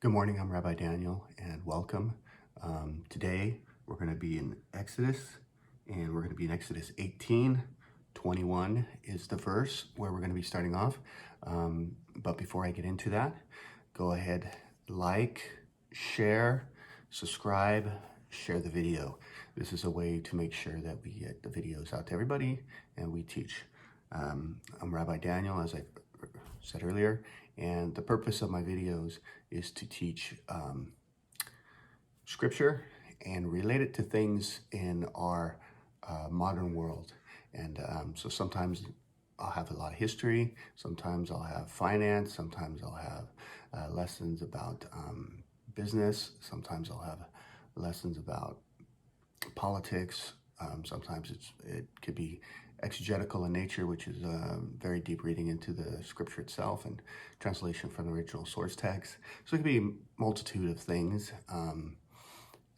Good morning, I'm Rabbi Daniel, and welcome. Today, we're going to be in Exodus, and we're going to be in Exodus 18. 21 is the verse where we're going to be starting off. But before I get into that, go ahead, like, share, subscribe, share the video. This is a way to make sure that we get the videos out to everybody and we teach. I'm Rabbi Daniel, as I said earlier, and the purpose of my videos is to teach scripture and relate it to things in our modern world. And so sometimes I'll have a lot of history, sometimes I'll have finance, sometimes I'll have lessons about business, sometimes I'll have lessons about politics, sometimes it could be exegetical in nature, which is very deep reading into the scripture itself and translation from the original source text. So it could be a multitude of things,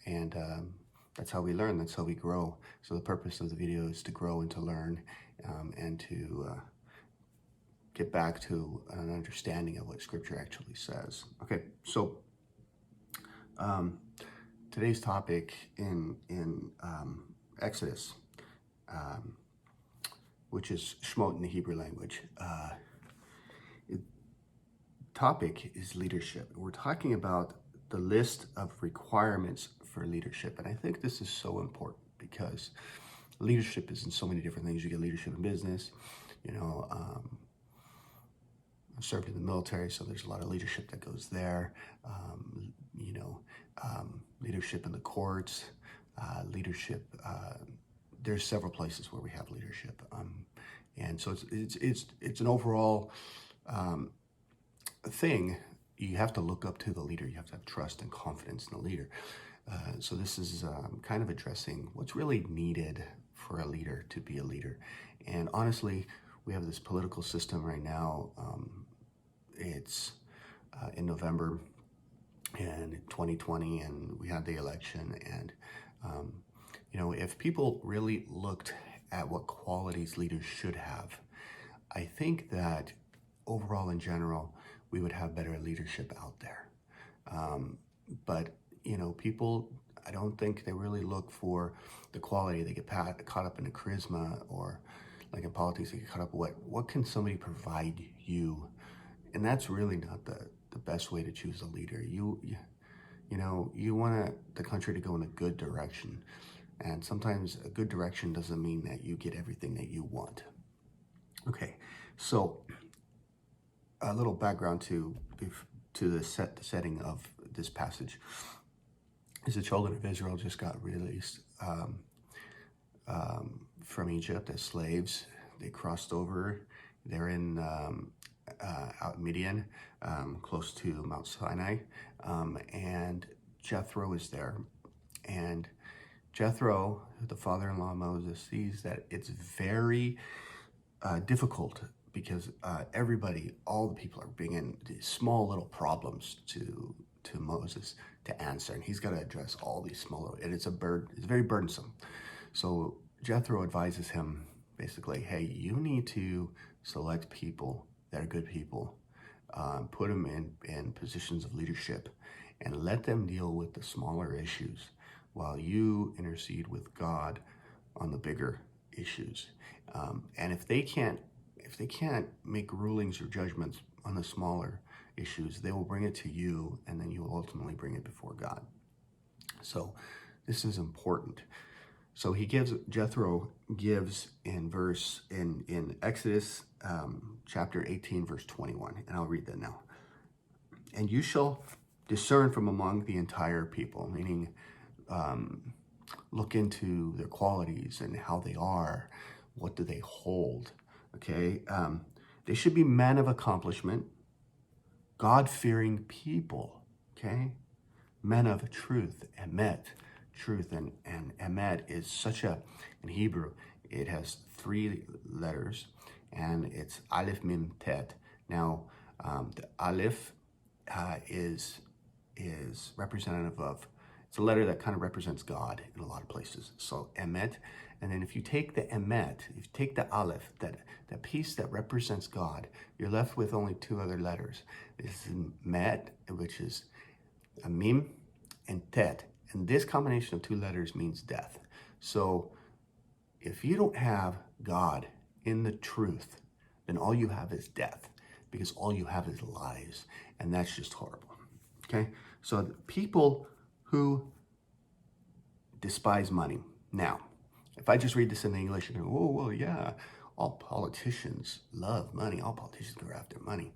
and that's how we learn, that's how we grow. So the purpose of the video is to grow and to learn, and to get back to an understanding of what scripture actually says. Okay, so today's topic in Exodus, which is Shemot in the Hebrew language. Topic is leadership. We're talking about the list of requirements for leadership. And I think this is so important because leadership is in so many different things. You get leadership in business, I served in the military, so there's a lot of leadership that goes there. Leadership in the courts, leadership, there's several places where we have leadership. And so it's an overall thing. You have to look up to the leader. You have to have trust and confidence in the leader. So this is kind of addressing what's really needed for a leader to be a leader. And honestly, we have this political system right now. It's in November and 2020, and we had the election. And if people really looked at what qualities leaders should have, I think that overall in general, we would have better leadership out there. But people, I don't think they really look for the quality. They get caught up in the charisma, or like in politics, they get caught up with what can somebody provide you? And that's really not the best way to choose a leader. You want the country to go in a good direction. And sometimes a good direction doesn't mean that you get everything that you want. Okay, so a little background to the setting of this passage is the children of Israel just got released from Egypt as slaves. They crossed over. They're in out in Midian, close to Mount Sinai, and Jethro is there. And Jethro, the father-in-law of Moses, sees that it's very difficult because all the people are bringing these small little problems to Moses to answer, and he's got to address all these smaller, and it's very burdensome. So Jethro advises him basically, hey, you need to select people that are good people, put them in positions of leadership, and let them deal with the smaller issues while you intercede with God on the bigger issues. And if they can't make rulings or judgments on the smaller issues, they will bring it to you, and then you will ultimately bring it before God. So this is important. So Jethro gives in Exodus chapter 18, verse 21, and I'll read that now. And you shall discern from among the entire people, meaning look into their qualities and how they are, what do they hold, okay? They should be men of accomplishment, God-fearing people, okay? Men of truth, emet, truth, and emet is in Hebrew, it has 3 letters, and it's Aleph, Mim, Tet. Now, the Aleph is representative of, it's a letter that kind of represents God in a lot of places. So emet, and then if you take the emet, if you take the aleph, that piece that represents God, you're left with only 2 other letters. This is met, which is a mim, and tet. And this combination of two letters means death. So if you don't have God in the truth, then all you have is death, because all you have is lies, and that's just horrible. Okay? So the people who despise money. Now, if I just read this in English and go, oh, well, yeah, all politicians love money. All politicians go after money.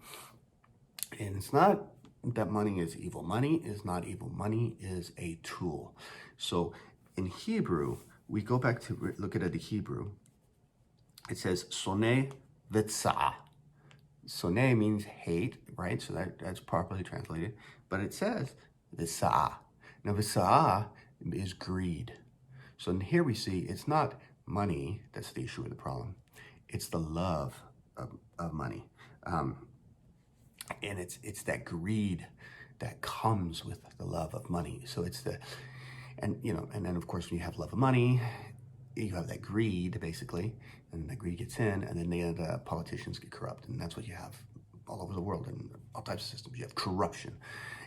And it's not that money is evil. Money is not evil. Money is a tool. So in Hebrew, we go back to look at the Hebrew. It says soneh v'tza'ah. Soneh means hate, right? So that's properly translated. But it says v'tza'ah. Now v'tza'ah is greed. So here we see it's not money that's the issue or the problem. It's the love of money. And it's that greed that comes with the love of money. So it's and then of course when you have love of money, you have that greed basically, and that greed gets in, and then the politicians get corrupt, and that's what you have all over the world in all types of systems. You have corruption,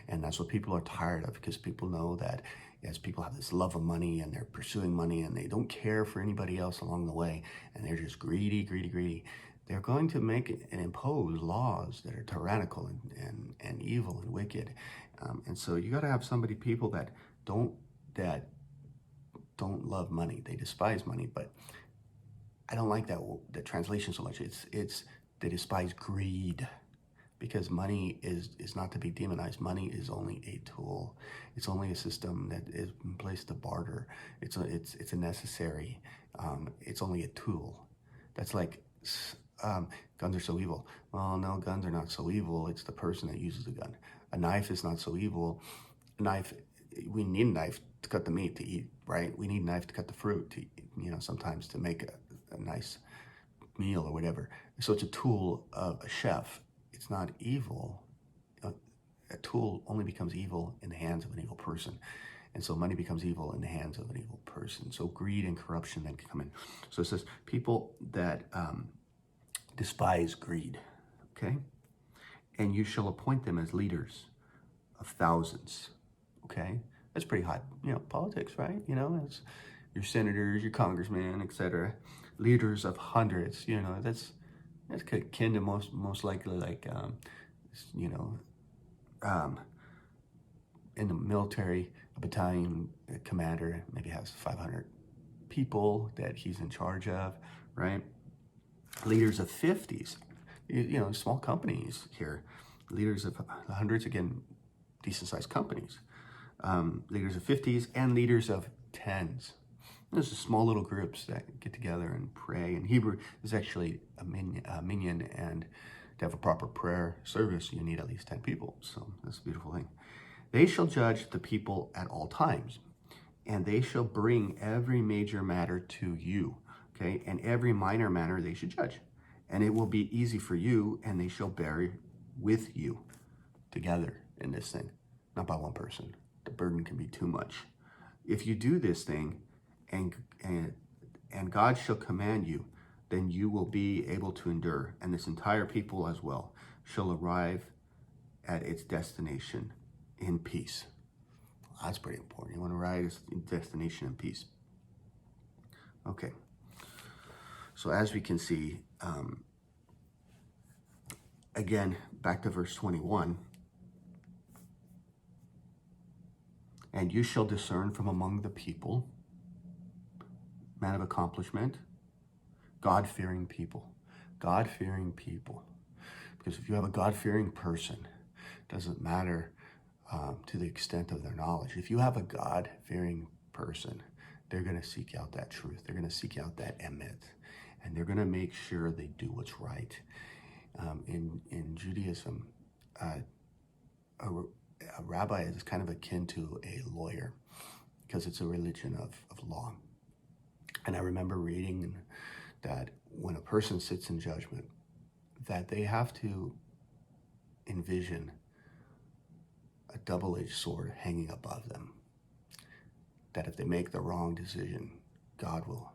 and that's what people are tired of, because people know that as people have this love of money and they're pursuing money and they don't care for anybody else along the way, and they're just greedy, they're going to make and impose laws that are tyrannical and evil and wicked. And so you got to have people that don't love money. They despise money, but I don't like the translation so much. It's they despise greed, because money is not to be demonized. Money is only a tool. It's only a system that is in place to barter. It's a necessary. It's only a tool. That's like guns are so evil. Well, no, guns are not so evil. It's the person that uses the gun. A knife is not so evil. A knife, we need a knife to cut the meat to eat, right? We need a knife to cut the fruit to, sometimes to make a nice meal or whatever. So it's a tool of a chef. It's not evil. A tool only becomes evil in the hands of an evil person. And so money becomes evil in the hands of an evil person. So greed and corruption then can come in. So it says people that despise greed, okay? And you shall appoint them as leaders of thousands, okay? That's pretty high, politics, right? It's your senators, your congressmen, etc. Leaders of hundreds, that's akin to most likely like, in the military, a battalion commander maybe has 500 people that he's in charge of, right? Leaders of 50s, small companies here. Leaders of hundreds, again, decent sized companies. Leaders of 50s and leaders of 10s. Those are small little groups that get together and pray. In Hebrew, there's actually a minyan, and to have a proper prayer service, you need at least 10 people. So that's a beautiful thing. They shall judge the people at all times, and they shall bring every major matter to you, okay? And every minor matter they should judge. And it will be easy for you, and they shall bear with you together in this thing, not by one person. The burden can be too much. If you do this thing, and God shall command you, then you will be able to endure, and this entire people as well shall arrive at its destination in peace. That's pretty important. You want to arrive at its destination in peace. Okay. So as we can see, again, back to verse 21. And you shall discern from among the people, man of accomplishment, God-fearing people. God-fearing people. Because if you have a God-fearing person, it doesn't matter to the extent of their knowledge. If you have a God-fearing person, they're going to seek out that truth. They're going to seek out that emet. And they're going to make sure they do what's right. In Judaism, a rabbi is kind of akin to a lawyer, because it's a religion of law. And I remember reading that when a person sits in judgment, that they have to envision a double-edged sword hanging above them. That if they make the wrong decision, God will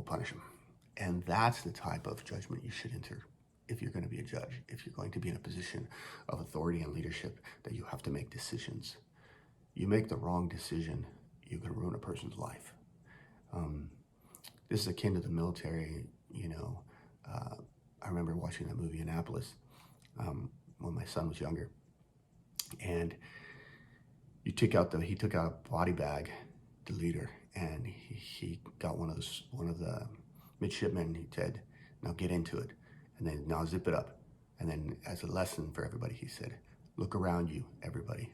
punish them. And that's the type of judgment you should enter if you're going to be a judge, if you're going to be in a position of authority and leadership, that you have to make decisions. You make the wrong decision, you can ruin a person's life. This is akin to the military, you know. I remember watching that movie Annapolis when my son was younger, and he took out a body bag, the leader, and he got one of the midshipmen. He said, "Now get into it, and then now zip it up." And then, as a lesson for everybody, he said, "Look around you, everybody.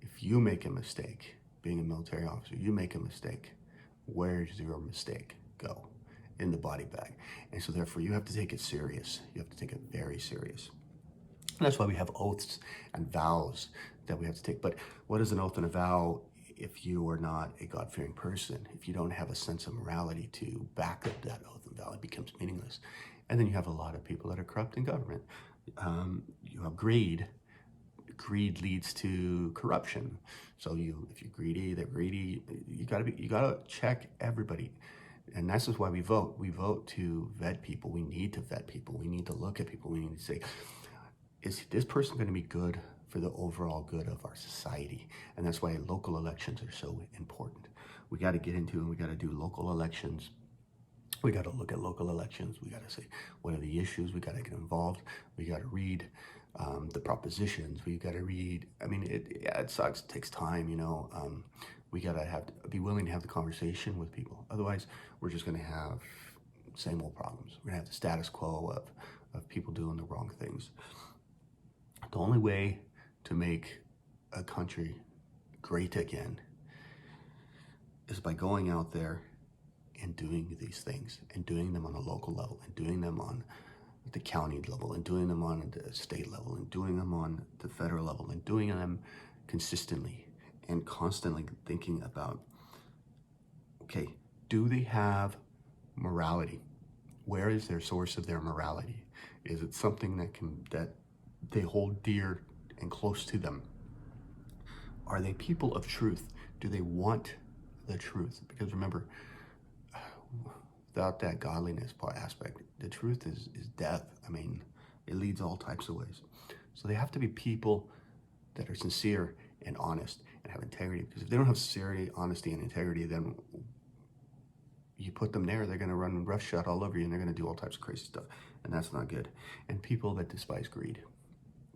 If you make a mistake, being a military officer, you make a mistake, where's your mistake go? In the body bag." And so therefore you have to take it serious. You have to take it very serious. And that's why we have oaths and vows that we have to take. But what is an oath and a vow if you are not a God-fearing person? If you don't have a sense of morality to back up that oath and vow, it becomes meaningless. And then you have a lot of people that are corrupt in government. You have greed. Greed leads to corruption. So if you're greedy, they're greedy. You gotta check everybody. And that's just why we vote. We vote to vet people. We need to vet people. We need to look at people. We need to say, is this person going to be good for the overall good of our society? And that's why local elections are so important. We got to get into and we got to do local elections. We got to look at local elections. We got to say, what are the issues? We got to get involved. We got to read the propositions. We got to read. I mean, it sucks. It takes time, you know. We got to be willing to have the conversation with people. Otherwise, we're just going to have same old problems. We're going to have the status quo of people doing the wrong things. The only way to make a country great again is by going out there and doing these things, and doing them on a local level, and doing them on the county level, and doing them on the state level, and doing them on the federal level, and doing them consistently and constantly thinking about, okay, do they have morality? Where is their source of their morality? Is it something that they hold dear and close to them? Are they people of truth? Do they want the truth? Because remember, without that godliness aspect, the truth is death. I mean, it leads all types of ways. So they have to be people that are sincere and honest and have integrity. Because if they don't have sincerity, honesty, and integrity, then you put them there, they're going to run roughshod all over you, and they're going to do all types of crazy stuff. And that's not good. And people that despise greed,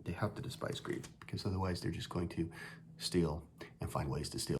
they have to despise greed, because otherwise they're just going to steal and find ways to steal.